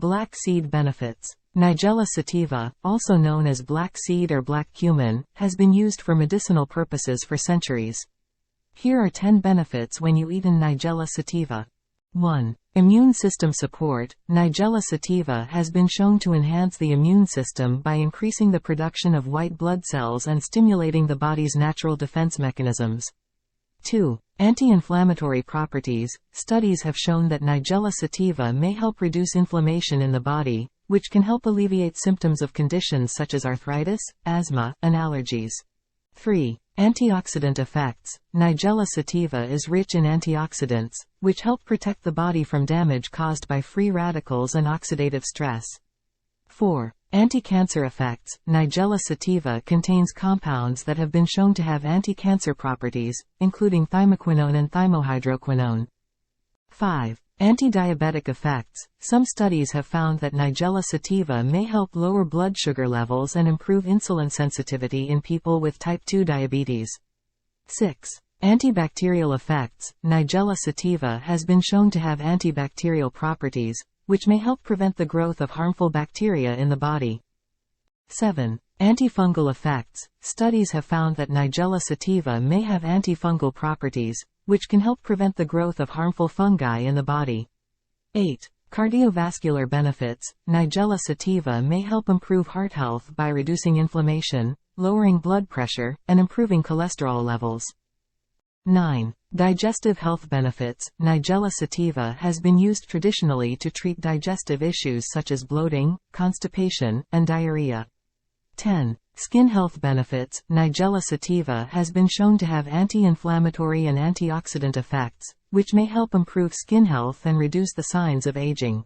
Black seed benefits. Nigella sativa, also known as black seed or black cumin, has been used for medicinal purposes for centuries. Here are 10 benefits when you eat Nigella sativa. 1. Immune system support. Nigella sativa has been shown to enhance the immune system by increasing the production of white blood cells and stimulating the body's natural defense mechanisms. 2. Anti-inflammatory properties. Studies have shown that Nigella sativa may help reduce inflammation in the body, which can help alleviate symptoms of conditions such as arthritis, asthma, and allergies. 3. Antioxidant effects. Nigella sativa is rich in antioxidants, which help protect the body from damage caused by free radicals and oxidative stress. 4. Anti-cancer effects. Nigella sativa contains compounds that have been shown to have anti-cancer properties, including thymoquinone and thymohydroquinone. 5. Anti-diabetic effects. Some studies have found that Nigella sativa may help lower blood sugar levels and improve insulin sensitivity in people with type 2 diabetes. 6. Antibacterial effects. Nigella sativa has been shown to have antibacterial properties, which may help prevent the growth of harmful bacteria in the body. 7. Antifungal effects. Studies have found that Nigella sativa may have antifungal properties, which can help prevent the growth of harmful fungi in the body. 8. Cardiovascular benefits. Nigella sativa may help improve heart health by reducing inflammation, lowering blood pressure, and improving cholesterol levels. 9. Digestive health benefits. Nigella sativa has been used traditionally to treat digestive issues such as bloating, constipation, and diarrhea. 10. Skin health benefits. Nigella sativa has been shown to have anti-inflammatory and antioxidant effects, which may help improve skin health and reduce the signs of aging.